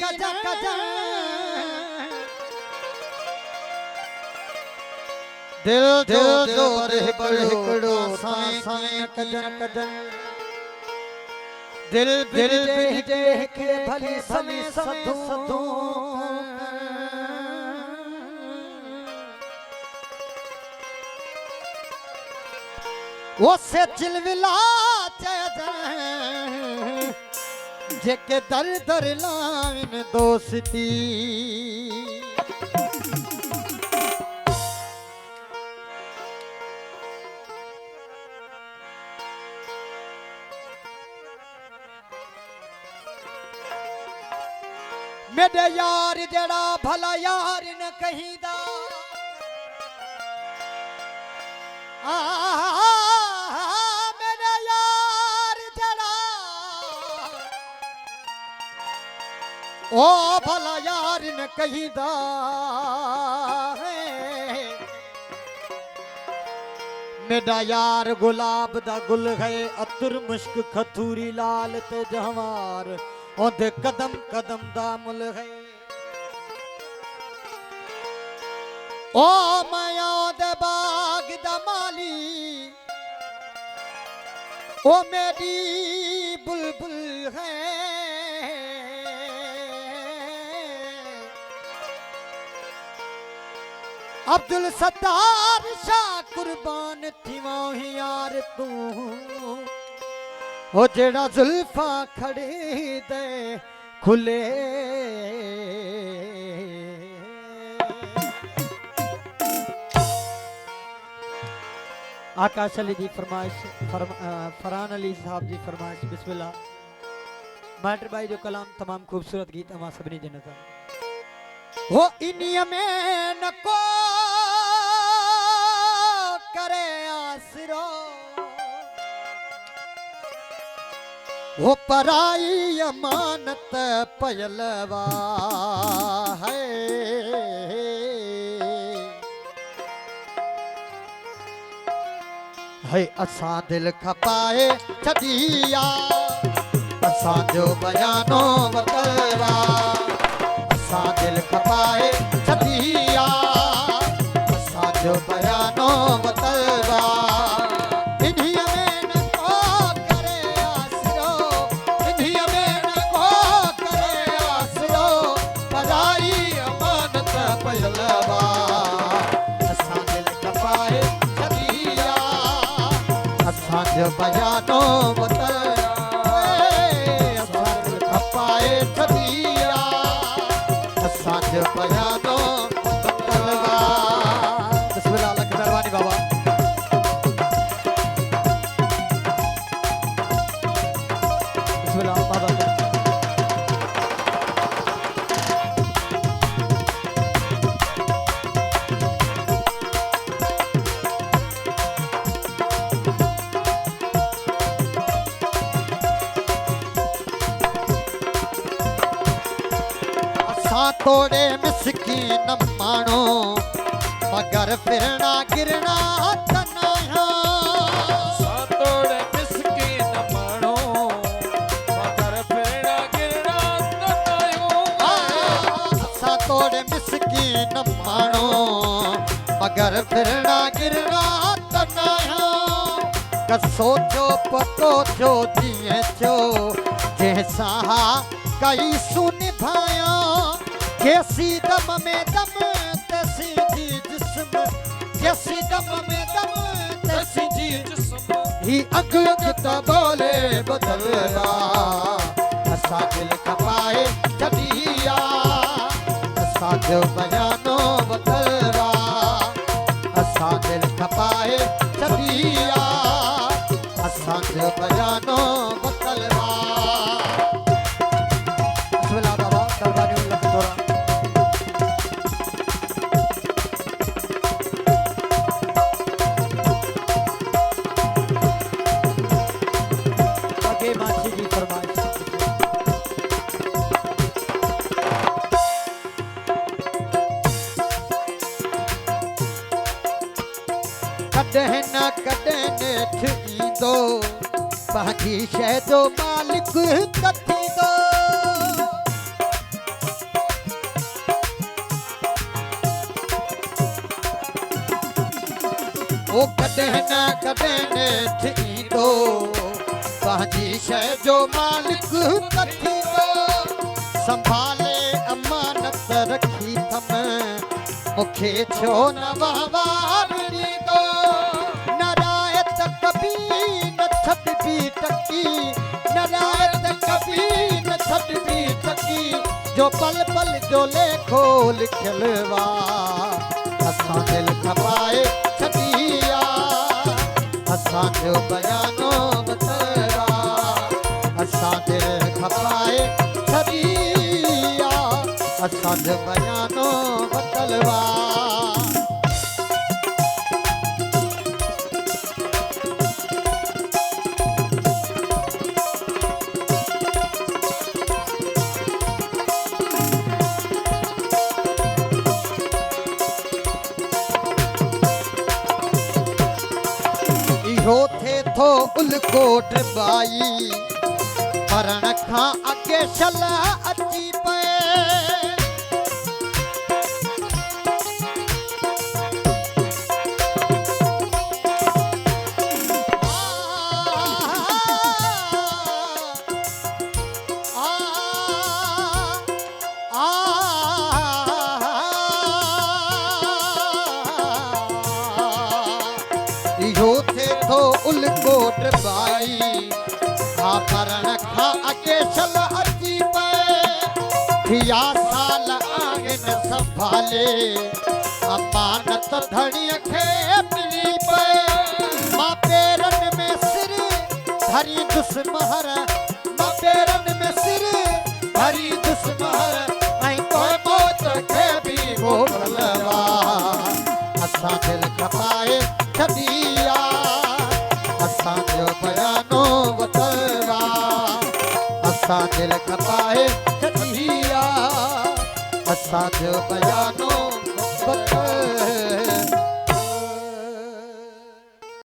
cousin cousin दिल जो बड़ो साईं कजन कजन दिल जे के भली सली सधू वो से चिलविला जेके दर दर लाइन दोस्ती मेरे यार जड़ा भला यार न कहीदा मेरा यार जड़ा ओ भला यार न कहीदा मेरा यार गुलाब दा गुल है अतर मुश्क खथूरी लाल ते जहवार ओदे कदम कदम दा मुल है ओ माया दे बाग दा माली ओ मेरी बुलबुल है अब्दुल सत्तार शाह कुर्बान थी वही यार तू ओ जेड़ा जुल्फा खड़ी दे खुले आकाश अली जी फरमाइश फरहान अली साहब जी फरमाइश बिस्मिल्लाह माटर भाई जो कलाम तमाम खूबसूरत गीत हमारा सबनी जन्नत हो इनिया में न को करे आसरो वो पराई अमानत पयलवा है असा दिल खपाए छदिया असा जो बयानो बतलवा असा दिल खपाए छदिया असा जो बयानो बतलवा बयानो खपाए छदिया असांज बयानो बतलवा बिस्मिल्लाह अल्लाह की मेहरबानी बाबा बिस्मिल्लाह बाबा थोड़े मिसकीन मानो मगर फिरना गिरना तना थोड़े मिसकीन मानो मगर फिरना गिरना तना थोड़े मिसकीन मानो मगर फिरना गिरना तना सोचो पतो जो दिए जो जैसा कई सुन भाया कैसी दम में दम तैसी जी जिस्म कैसी दम में दम तैसी जी जिस्म ही अग अग बोले बदलवा असा दिल खपाए छदिया असा जो बयानो बदलवा असा दिल खपाए छदिया असा जो बयानो बदलवा बिस्मिल्लाह बाबा दरबारी लखदोरा कॾहिं न कॾहिं नेठ ईंदो पंहिंजी शइ जो मालिक कथींदो वो कॾहिं न कॾहिं नेठि ईंदो पंहिंजी शइ जो मालिक त थींदो संभाले अमानत रखी थम मूंखे छो न वहवार ॾींदो न रायत कभी न छॾबी टकी न रायत कभी न छॾबी टकी जो पल पल जो लेखो लिखियल वा असां दिल खपाए छॾिया असांजो बयानो बतरा असां दिल खपाए छॾिया असांजो बयानो बतलवा इहो थे थो उलकोट बाई मरण खां अॻे शल अची पए इहो थे थो उलकोट बाई हा मरण खां अॻे शल अची पए थिया साल आहिनि संभाले अमानत धणीअ खे मिली पए मां पेरनि में सिर धरी दुस्महर मां पेरनि में सिर धरी दुस्महर ऐं कोई मौत खे बि मोकिलवा असां दिल खपाए छॾिया असांजो बयानो वतवा असां दिल खपाए छॾिया असांजो बयानो वतवा